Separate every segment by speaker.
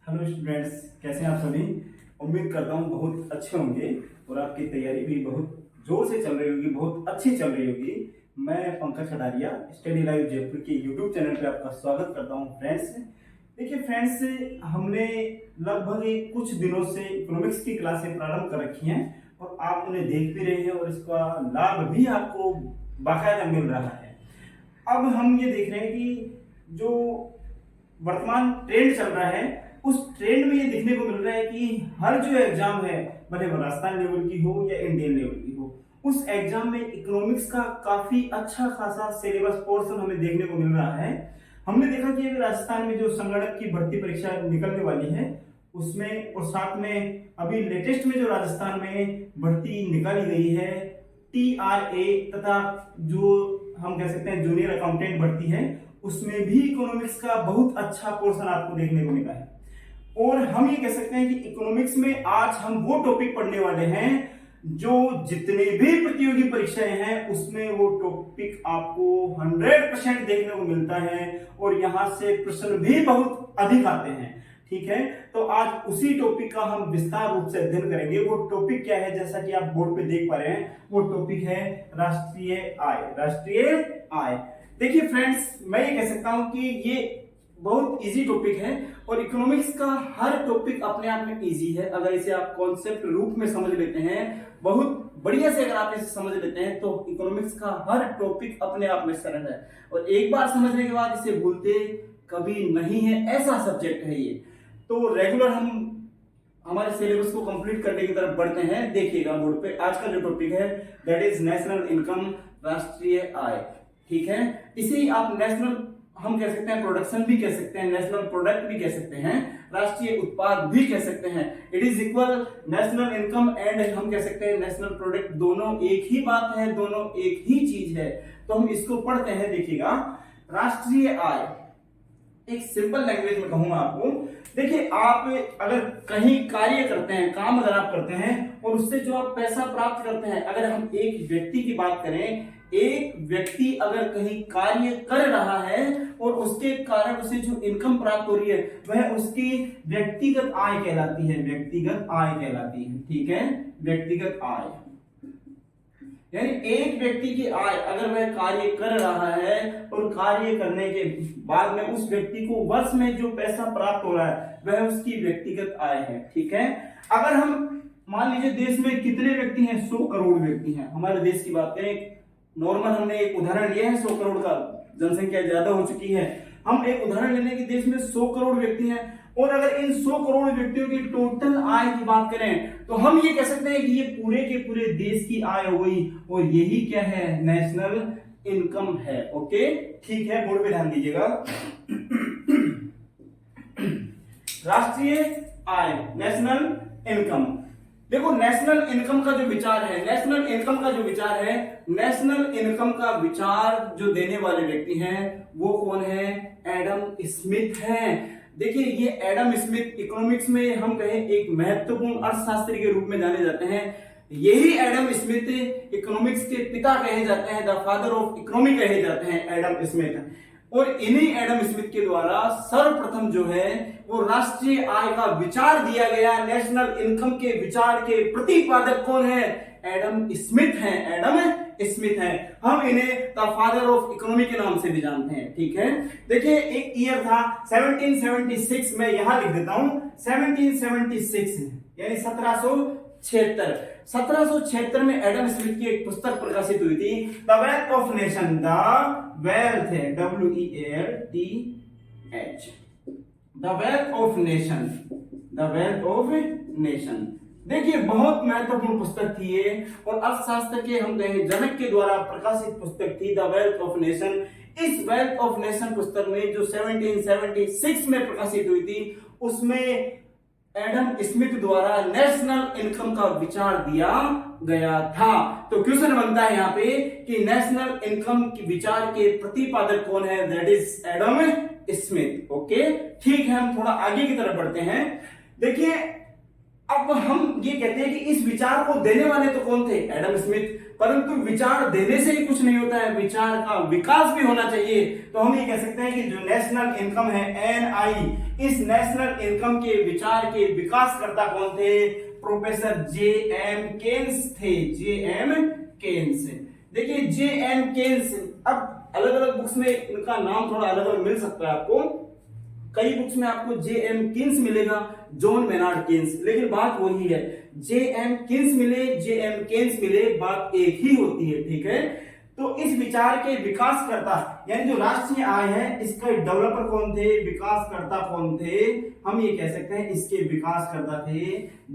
Speaker 1: Hello students, कैसे हैं आप सभी। उम्मीद करता हूँ बहुत अच्छे होंगे और आपकी तैयारी भी बहुत जोर से चल रही होगी, बहुत अच्छी चल रही होगी। मैं पंकज कटारिया स्टडी लाइव जयपुर के यूट्यूब चैनल पे आपका स्वागत करता हूँ फ्रेंड्स। देखिए फ्रेंड्स, हमने लगभग कुछ दिनों से इकोनॉमिक्स की क्लासें प्रारंभ कर रखी हैं और आप उन्हें देख भी रहे हैं और इसका लाभ भी आपको बाकायदा मिल रहा है। अब हम ये देख रहे हैं कि जो वर्तमान ट्रेंड चल रहा है उस ट्रेंड में ये देखने को मिल रहा है कि हर जो एग्जाम है, भले वो राजस्थान लेवल की हो या इंडियन लेवल की हो, उस एग्जाम में इकोनॉमिक्स का काफी अच्छा खासा सिलेबस पोर्शन हमें देखने को मिल रहा है। हमने देखा कि अभी राजस्थान में जो संगणक की भर्ती परीक्षा निकलने वाली है उसमें, और साथ में अभी लेटेस्ट में जो राजस्थान में भर्ती निकाली गई है TRA तथा जो हम कह सकते हैं जूनियर अकाउंटेंट भर्ती है, उसमें भी इकोनॉमिक्स का बहुत अच्छा पोर्शन आपको देखने को मिला है। और हम ये कह सकते हैं कि इकोनॉमिक्स में आज हम वो टॉपिक पढ़ने वाले हैं जो जितने भी प्रतियोगी परीक्षाएं हैं उसमें वो टॉपिक आपको 100% देखने को मिलता है और यहां से प्रश्न भी बहुत अधिक आते हैं। ठीक है, तो आज उसी टॉपिक का हम विस्तार रूप से अध्ययन करेंगे। वो टॉपिक क्या है, जैसा कि आप बोर्ड पे देख पा रहे हैं, वो टॉपिक है राष्ट्रीय आय। राष्ट्रीय आय, देखिए फ्रेंड्स, मैं ये कह सकता हूं कि ये बहुत इजी टॉपिक है और इकोनॉमिक्स का हर टॉपिक अपने आप में इजी है। अगर इसे आप कॉन्सेप्ट रूप में समझ लेते हैं, बहुत बढ़िया से अगर आप इसे समझ लेते हैं, तो इकोनॉमिक्स का हर टॉपिक अपने आप में सरल है और एक बार समझने के बाद इसे भूलते कभी नहीं है, ऐसा सब्जेक्ट है ये। तो रेगुलर हम हमारे सिलेबस को कंप्लीट करने की तरफ बढ़ते हैं। देखिएगा बोर्ड पे आज का जो टॉपिक है दैट इज नेशनल इनकम, राष्ट्रीय आय। ठीक है, इसे आप नेशनल हम कह सकते हैं, प्रोडक्शन भी कह सकते हैं, नेशनल प्रोडक्ट भी कह सकते हैं, राष्ट्रीय उत्पाद भी कह सकते हैं। It is equal national income and हम कह सकते हैं नेशनल प्रोडक्ट, दोनों एक ही बात है, दोनों एक ही चीज है। तो हम इसको पढ़ते हैं। देखिएगा, राष्ट्रीय आय एक सिंपल लैंग्वेज में कहूंगा आपको। देखिए, आप अगर कहीं कार्य करते हैं, काम अगर आप करते हैं और उससे जो आप पैसा प्राप्त करते हैं, अगर हम एक व्यक्ति की बात करें, एक व्यक्ति अगर कहीं कार्य कर रहा है और उसके कारण उसे जो इनकम प्राप्त हो रही है वह उसकी व्यक्तिगत आय कहलाती है। व्यक्तिगत आय कहलाती है। ठीक है, व्यक्तिगत आय यानी एक व्यक्ति की आय, अगर वह कार्य कर रहा है और कार्य करने के बाद में उस व्यक्ति को वर्ष में जो पैसा प्राप्त हो रहा है वह उसकी व्यक्तिगत आय है। ठीक है, अगर हम मान लीजिए देश में कितने व्यक्ति हैं, 100 करोड़ व्यक्ति हैं। हमारे देश की बात करें, नॉर्मल हमने एक उदाहरण लिया है, 100 करोड़ का, जनसंख्या ज्यादा हो चुकी है। हम एक उदाहरण लेने के देश में 100 करोड़ व्यक्ति हैं और अगर इन 100 करोड़ व्यक्तियों की टोटल आय की बात करें तो हम ये कह सकते हैं कि ये पूरे के पूरे देश की आय हो गई और यही क्या है, नेशनल इनकम है। ओके, ठीक है, बोर्ड पे ध्यान दीजिएगा। राष्ट्रीय आय, नेशनल इनकम। देखो, नेशनल इनकम का जो विचार है, नेशनल इनकम का जो विचार है, नेशनल इनकम का विचार जो देने वाले व्यक्ति हैं वो कौन है, एडम स्मिथ हैं। देखिए, ये एडम स्मिथ इकोनॉमिक्स में हम कहें एक महत्वपूर्ण अर्थशास्त्री के रूप में जाने जाते हैं। यही एडम स्मिथ इकोनॉमिक्स के पिता कहे जाते हैं, द फादर ऑफ इकोनॉमी कहे जाते हैं एडम स्मिथ। और इन्हीं एडम स्मिथ के द्वारा सर्वप्रथम जो है वो राष्ट्रीय आय का विचार दिया गया। नेशनल इनकम के विचार के प्रतिपादक कौन है, एडम स्मिथ हैं। एडम स्मिथ हैं, हम इन्हें द फादर ऑफ इकोनॉमी के नाम से भी जानते हैं। ठीक है, देखिए, एक ईयर था 1776, मैं यहां लिख देता हूं 1776 यानी 1776 में एडम स्मिथ की एक पुस्तक प्रकाशित हुई थी, the wealth of nation. The wealth है WELTH, the wealth of nation, the wealth of nation. देखिए, बहुत महत्वपूर्ण पुस्तक थी ये और अर्थशास्त्र के हम कहेंगे जनक के द्वारा प्रकाशित पुस्तक थी, द वेल्थ ऑफ नेशन। इस वेल्थ ऑफ नेशन पुस्तक में जो 1776 में प्रकाशित हुई थी उसमें एडम स्मिथ द्वारा नेशनल इनकम का विचार दिया गया था। तो क्वेश्चन बनता है यहाँ पे कि नेशनल इनकम के विचार के प्रतिपादक कौन है, that is Adam Smith. Okay, ठीक है, हम थोड़ा आगे की तरफ बढ़ते हैं। देखिए, अब हम ये कहते हैं कि इस विचार को देने वाले तो कौन थे, एडम स्मिथ। परंतु विचार देने से ही कुछ नहीं होता है, विचार का विकास भी होना चाहिए। तो हम ये कह सकते हैं कि जो नेशनल इनकम है एनआई, इस नेशनल इनकम के विचार के विकासकर्ता कौन थे? प्रोफेसर जे एम केन्स थे, जे एम केन्स। देखिए जे एम केन्स, अब अलग अलग बुक्स में इनका नाम थोड़ा अलग अलग मिल सकता है आपको, कई बुक्स में आपको जे एम किन्स मिलेगा, जॉन मेनार्ड किन्स, लेकिन बात वही है, जे एम किन्स मिले, जे एम केन्स मिले, बात एक ही होती है, ठीक है। तो इस विचार के विकासकर्ता यानी जो राष्ट्रीय आय है इसका डेवलपर कौन थे, विकासकर्ता कौन थे? हम ये कह सकते हैं इसके विकासकर्ता थे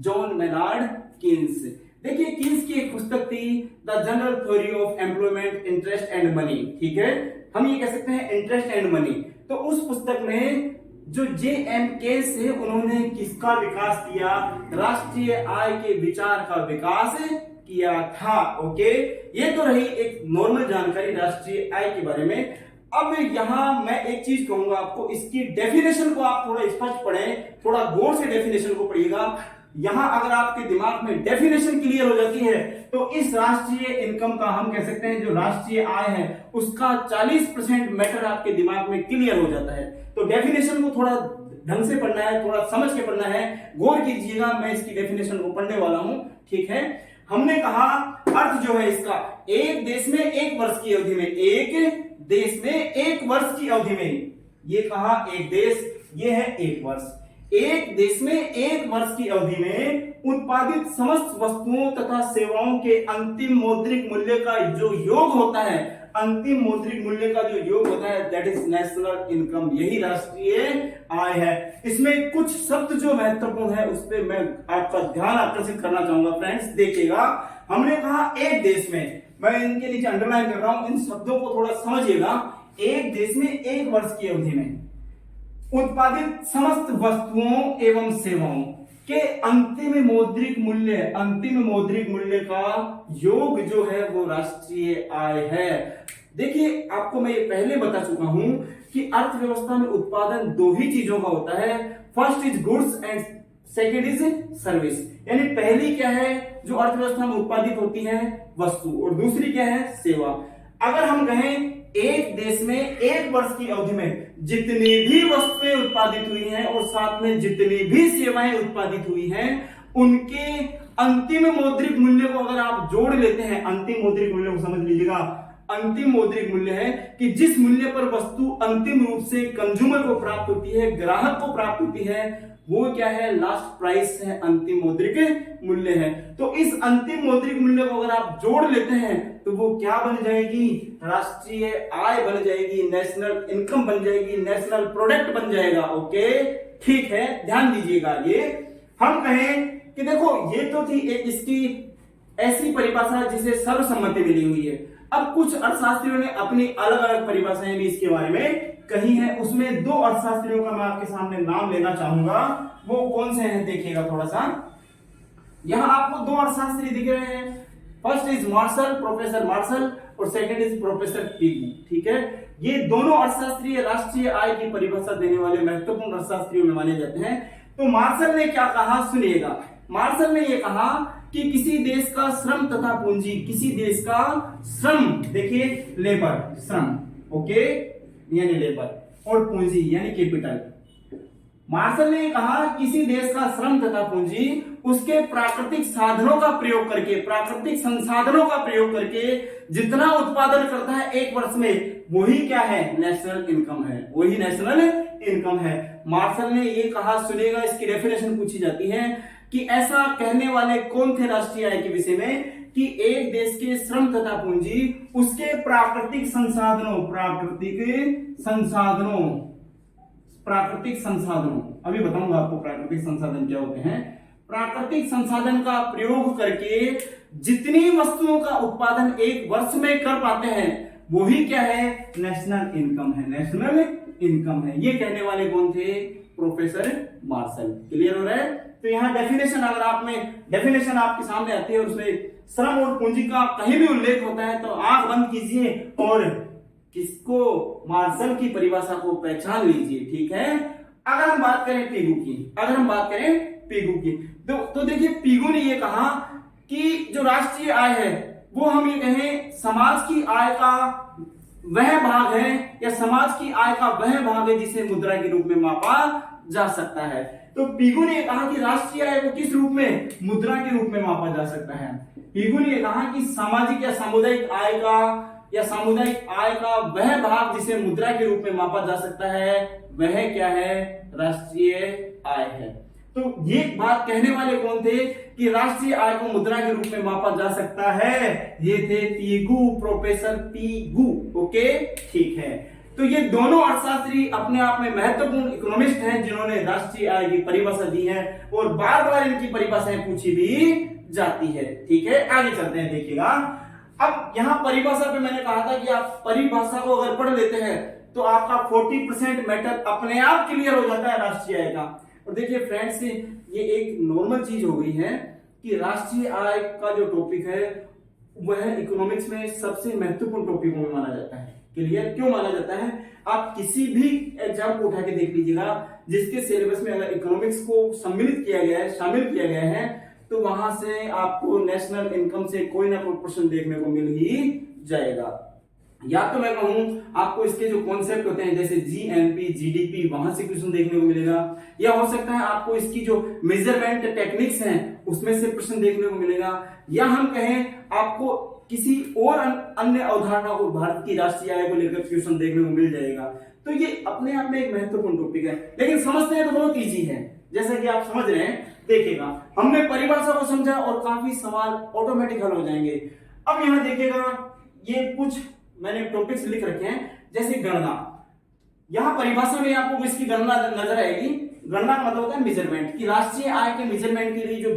Speaker 1: जॉन मेनार्ड किन्स। देखिए किन्स की एक पुस्तक थी the general theory of employment, interest and money, ठीक है, हम ये कह सकते हैं इंटरेस्ट एंड मनी। तो उस पुस्तक में जो जे एम केन्स है उन्होंने किसका विकास किया? राष्ट्रीय आय के विचार का विकास किया था। ओके, ये तो रही एक नॉर्मल जानकारी राष्ट्रीय आय के बारे में। अब यहां मैं एक चीज कहूंगा आपको, इसकी डेफिनेशन को आप थोड़ा स्पष्ट पढ़ें, थोड़ा गौर से डेफिनेशन को पढ़िएगा। यहां अगर आपके दिमाग में डेफिनेशन क्लियर हो जाती है तो इस राष्ट्रीय इनकम का हम कह सकते हैं जो राष्ट्रीय आय है उसका 40% मैटर आपके दिमाग में क्लियर हो जाता है। तो डेफिनेशन को थोड़ा ढंग से पढ़ना है, थोड़ा समझ के पढ़ना है, गौर कीजिएगा, मैं इसकी डेफिनेशन को पढ़ने वाला हूं, ठीक है। हमने कहा अर्थ जो है इसका, एक देश में एक वर्ष की अवधि में, एक देश में एक वर्ष की अवधि में, ये कहा एक देश, ये है एक वर्ष, एक देश में एक वर्ष की अवधि में उत्पादित समस्त वस्तुओं तथा सेवाओं के अंतिम मौद्रिक मूल्य का जो योग होता है, अंतिम मौद्रिक मूल्य का जो योग होता है, दैट इज नेशनल इनकम, यही राष्ट्रीय आय है। इसमें कुछ शब्द जो महत्वपूर्ण है उस पर मैं आपका ध्यान आकर्षित करना चाहूंगा फ्रेंड्स, देखिएगा। हमने कहा एक देश में, मैं इनके नीचे अंडरलाइन कर रहा हूं, इन शब्दों को थोड़ा समझिएगा। एक देश में एक वर्ष की अवधि में उत्पादित समस्त वस्तुओं एवं सेवाओं के अंतिम मौद्रिक मूल्य का योग जो है वो राष्ट्रीय आय है। देखिए आपको मैं ये पहले बता चुका हूं कि अर्थव्यवस्था में उत्पादन दो ही चीजों का होता है, first is goods and second is service. यानी पहली क्या है जो अर्थव्यवस्था में उत्पादित होती है, वस्तु, और दूसरी क्या है, सेवा। अगर हम कहें एक देश में एक वर्ष की अवधि में जितनी भी वस्तुएं उत्पादित हुई हैं और साथ में जितनी भी सेवाएं उत्पादित हुई हैं उनके अंतिम मौद्रिक मूल्य को अगर आप जोड़ लेते हैं, अंतिम मौद्रिक मूल्य को समझ लीजिएगा, अंतिम मौद्रिक मूल्य है कि जिस मूल्य पर वस्तु अंतिम रूप से कंज्यूमर को प्राप्त होती है, ग्राहक को प्राप्त होती है, वो क्या है, लास्ट प्राइस है, अंतिम मौद्रिक मूल्य है। तो इस अंतिम मौद्रिक मूल्य को अगर आप जोड़ लेते हैं तो वो क्या बन जाएगी, राष्ट्रीय आय बन जाएगी, नेशनल इनकम बन जाएगी, नेशनल प्रोडक्ट बन जाएगा। ओके, ठीक है, ध्यान दीजिएगा। ये हम कहें कि देखो ये तो थी एक इसकी ऐसी परिभाषा जिसे सर्वसम्मति मिली हुई है। अब कुछ अर्थशास्त्रियों ने अपनी अलग अलग परिभाषाएं भी इसके बारे में कही है, उसमें दो अर्थशास्त्रियों का मैं आपके सामने नाम लेना चाहूंगा, वो कौन से हैं देखिएगा थोड़ा सा। यहां आपको दो अर्थशास्त्री दिख रहे हैं, first is Marshall, professor Marshall, और सेकंड इज प्रोफेसर पिगू, ठीक है। ये दोनों अर्थशास्त्री राष्ट्रीय आय की परिभाषा देने वाले महत्वपूर्ण अर्थशास्त्रियों में माने जाते हैं। तो मार्शल ने क्या कहा सुनिएगा, मार्शल ने यह कहा कि किसी देश का श्रम तथा पूंजी, किसी देश का श्रम, देखिए लेबर, श्रम, ओके, यानी लेबर, और पूंजी यानी कैपिटल। मार्शल ने कहा किसी देश का श्रम तथा पूंजी उसके प्राकृतिक साधनों का प्रयोग करके, प्राकृतिक संसाधनों का प्रयोग करके जितना उत्पादन करता है एक वर्ष में, वही क्या है, नेशनल इनकम है, वही नेशनल इनकम है। मार्शल ने ये कहा, सुनिएगा, इसकी डेफिनेशन पूछी जाती है कि ऐसा कहने वाले कौन थे राष्ट्रीय आय के विषय में, कि एक देश के श्रम तथा पूंजी उसके प्राकृतिक संसाधनों, अभी बताऊंगा आपको प्राकृतिक संसाधन क्या होते हैं, प्राकृतिक संसाधन का प्रयोग करके जितनी वस्तुओं का उत्पादन एक वर्ष में कर पाते हैं वही क्या है, नेशनल इनकम है, नेशनल इनकम है। ये कहने वाले कौन थे, प्रोफेसर मार्शल। क्लियर हो रहा है। तो यहाँ डेफिनेशन, अगर आप में डेफिनेशन आपके सामने आती है और उसमें श्रम और पूंजी का कहीं भी उल्लेख होता है तो आंख बंद कीजिए और किसको, मार्शल की परिभाषा को पहचान लीजिए, ठीक है। अगर हम बात करें पिगू की, तो देखिए पिगू ने यह कहा कि जो राष्ट्रीय आय है वो हम ये कहें समाज की आय का वह भाग है या समाज की आय का वह भाग है जिसे मुद्रा के रूप में मापा जा सकता है। तो पीगू ने कहा कि राष्ट्रीय आय को किस रूप में, मुद्रा के रूप में मापा जा सकता है। पीगू ने कहा कि सामाजिक या सामुदायिक आय का वह भाग जिसे मुद्रा के रूप में मापा जा सकता है वह क्या है, राष्ट्रीय आय है। तो ये बात कहने वाले कौन थे कि राष्ट्रीय आय को मुद्रा के रूप में मापा जा सकता है, ये थे पीगू, प्रोफेसर पीगू। ओके, ठीक है। तो ये दोनों अर्थशास्त्री अपने आप में महत्वपूर्ण इकोनॉमिस्ट हैं जिन्होंने राष्ट्रीय आय की परिभाषा दी है और बार बार इनकी परिभाषाएं पूछी भी जाती है। ठीक है, आगे चलते हैं, देखिएगा। अब यहाँ परिभाषा पे मैंने कहा था कि आप परिभाषा को अगर पढ़ लेते हैं तो आपका 40% मैटर अपने आप क्लियर हो जाता है राष्ट्रीय आय का। और देखिए फ्रेंड्स, ये एक नॉर्मल चीज हो गई है कि राष्ट्रीय आय का जो टॉपिक है वह इकोनॉमिक्स में सबसे महत्वपूर्ण टॉपिकों में माना जाता है। क्लियर क्यों माना जाता है, आप किसी भी एग्जाम को उठा के देख लीजिएगा जिसके सिलेबस में अगर इकोनॉमिक्स को सम्मिलित किया गया है, शामिल किया गया है, तो वहां से आपको नेशनल इनकम से कोई ना कोई क्वेश्चन देखने को मिल ही जाएगा। या तो मैं कहूं आपको इसके जो कॉन्सेप्ट होते हैं जैसे जीएनपी, जीडीपी, वहां से क्वेश्चन देखने को मिलेगा, या हो सकता है आपको इसकी जो मेजरमेंट टेक्निक्स हैं उसमें से प्रश्न देखने को मिलेगा, या हम कहें आपको किसी और अन्य अवधारणा को भारत की राष्ट्रीय आय को लेकर क्वेश्चन देखने को मिल जाएगा। तो ये अपने आप में एक महत्वपूर्ण टॉपिक है, लेकिन समझते हैं तो बहुत इजी है, जैसा कि आप समझ रहे हैं। देखिएगा, हमने परिभाषा को समझा और काफी सवाल ऑटोमेटिक हल हो जाएंगे। अब यहां देखिएगा, ये कुछ मैंने टॉपिक्स लिख रखे हैं, जैसे गणना। यहां परिभाषा में आपको इसकी गणना नजर आएगी। गणना का मतलब होता है मेजरमेंट, कि राष्ट्रीय आय के मेजरमेंट के लिए जो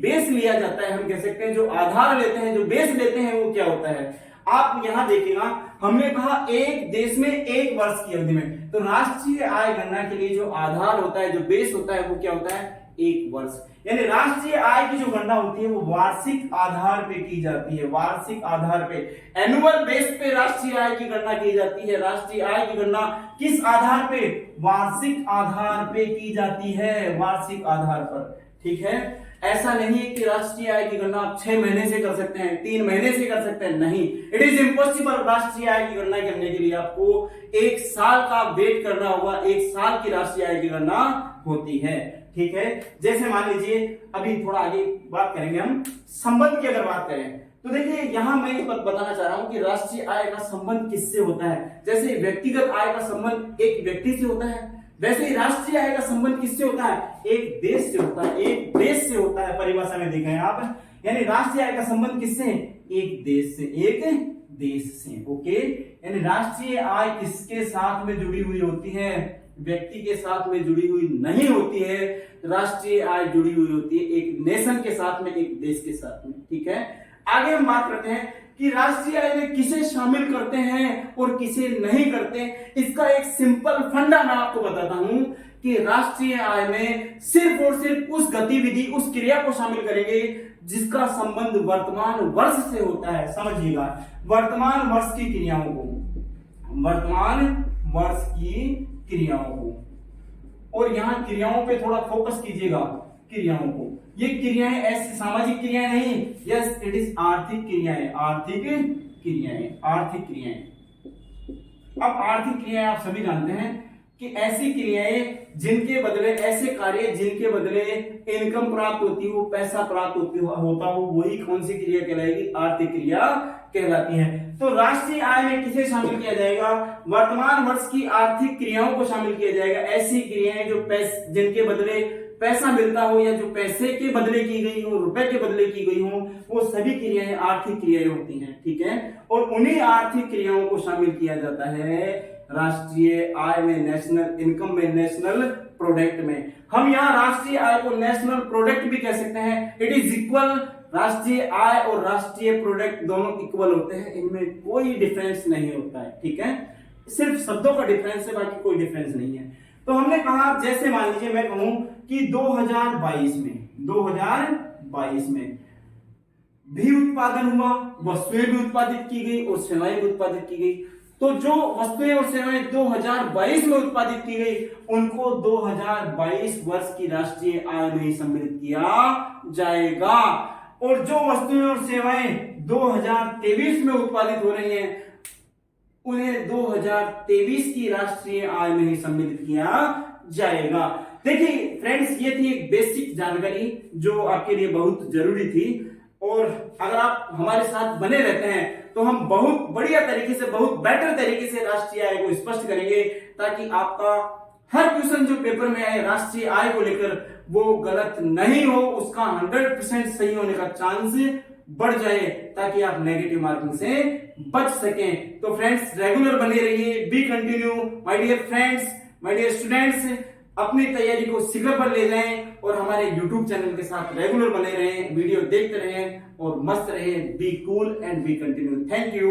Speaker 1: बेस लिया जाता है, हम कह सकते हैं जो आधार लेते हैं, जो बेस लेते हैं, वो क्या होता है। आप यहां देखिएगा, हमने कहा एक देश में एक वर्ष की अवधि में, तो राष्ट्रीय आय गणना के लिए जो आधार होता है, जो बेस होता है, वो क्या होता है, एक वर्ष। यानी राष्ट्रीय आय की जो गणना होती है वो वार्षिक आधार पे की जाती है, वार्षिक आधार पे, एनुअल बेस पे राष्ट्रीय आय की गणना की जाती है। राष्ट्रीय आय की गणना किस आधार पे, वार्षिक आधार पे की जाती है, वार्षिक आधार पर। ठीक है, ऐसा नहीं है कि राष्ट्रीय आय की गणना आप 6 महीने से कर सकते हैं, 3 महीने से कर सकते हैं, नहीं, इट इज इम्पॉसिबल। राष्ट्रीय आय की गणना करने के लिए आपको 1 साल का वेट करना होगा, 1 साल की राष्ट्रीय आय की गणना होती है। ठीक है, जैसे मान लीजिए, अभी थोड़ा आगे बात करेंगे हम संबंध की अगर बात करें तो देखिए यहां मैं बताना चाह रहा हूं कि राष्ट्रीय आय का संबंध किससे होता है। जैसे व्यक्तिगत आय का संबंध एक व्यक्ति से होता है, वैसे ही राष्ट्रीय आय का संबंध किससे होता है, एक देश से होता है, एक देश से होता है। परिभाषा में देखें आप, यानी राष्ट्रीय आय का संबंध किससे, एक देश से, एक देश से। ओके, यानी राष्ट्रीय आय किसके साथ में जुड़ी हुई होती है, व्यक्ति के साथ में जुड़ी हुई नहीं होती है। राष्ट्रीय आय जुड़ी हुई होती है एक नेशन के साथ में, एक देश के साथ में। ठीक है, आगे हम बात करते हैं कि राष्ट्रीय आय में किसे शामिल करते हैं और किसे नहीं करते। इसका एक सिंपल फंडा मैं आपको बताता हूं कि राष्ट्रीय आय में सिर्फ और सिर्फ उस गतिविधि, उस क्रिया को शामिल करेंगे जिसका संबंध वर्तमान वर्ष से होता है। समझिएगा, वर्तमान वर्ष की क्रियाओं को, वर्तमान वर्ष की क्रियाओं को, और यहां क्रियाओं पे थोड़ा फोकस कीजिएगा, क्रियाओं को। ये क्रियाएं ऐसी सामाजिक क्रियाएं नहीं, यस इट इज आर्थिक क्रियाएं, आर्थिक क्रियाएं, आर्थिक क्रियाएं। अब आर्थिक क्रियाएं आप सभी जानते हैं कि ऐसी क्रियाएं जिनके बदले, ऐसे कार्य जिनके बदले इनकम प्राप्त होती हो, पैसा प्राप्त होता हो, वही कौन सी क्रिया कहलाएगी, आर्थिक क्रिया कहलाती है। तो राष्ट्रीय आय में किसे शामिल किया जाएगा, वर्तमान वर्ष की आर्थिक क्रियाओं को शामिल किया जाएगा। ऐसी क्रियाएं जो जिनके बदले पैसा मिलता हो या जो पैसे के बदले की गई हो, रुपए के बदले की गई हो, वो सभी क्रियाएं आर्थिक क्रियाएं होती हैं। ठीक है, और उन्हीं आर्थिक क्रियाओं को शामिल किया जाता है राष्ट्रीय आय में, नेशनल इनकम में, नेशनल प्रोडक्ट में। हम यहाँ राष्ट्रीय आय को नेशनल प्रोडक्ट भी कह सकते हैं। इट इज इक्वल, राष्ट्रीय आय और राष्ट्रीय प्रोडक्ट दोनों इक्वल होते हैं, इनमें कोई डिफरेंस नहीं होता है। ठीक है, सिर्फ शब्दों का डिफरेंस है, बाकी कोई डिफरेंस नहीं है। तो हमने कहा, जैसे मान लीजिए मैं कहूं कि 2022 में भी उत्पादन हुआ, वस्तुएं भी उत्पादित की गई और सेवाएं भी उत्पादित की गई। तो जो वस्तुएं और सेवाएं 2022 में उत्पादित की गई, उनको 2022 वर्ष की राष्ट्रीय आय में सम्मिलित किया जाएगा। और जो वस्तुएं और सेवाएं 2023 में उत्पादित हो रही हैं, उन्हें 2023 की राष्ट्रीय आय में ही सम्मिलित किया जाएगा। देखिए फ्रेंड्स, ये थी एक बेसिक जानकारी जो आपके लिए बहुत जरूरी थी, और अगर आप हमारे साथ बने रहते हैं तो हम बहुत बढ़िया तरीके से, बहुत बेटर तरीके से राष्ट्रीय आय को स्पष्ट करेंगे, ताकि आपका हर क्वेश्चन जो पेपर में आए राष्ट्रीय आय को लेकर वो गलत नहीं हो, उसका 100% सही होने का चांस बढ़ जाए, ताकि आप नेगेटिव मार्किंग से बच सकें। तो फ्रेंड्स, रेगुलर बने रहिए, be continue my dear friends, my dear students. अपनी तैयारी को शिखर पर ले जाएं और हमारे YouTube चैनल के साथ रेगुलर बने रहें, वीडियो देखते रहें और मस्त रहें। Be cool and B continue. Thank you.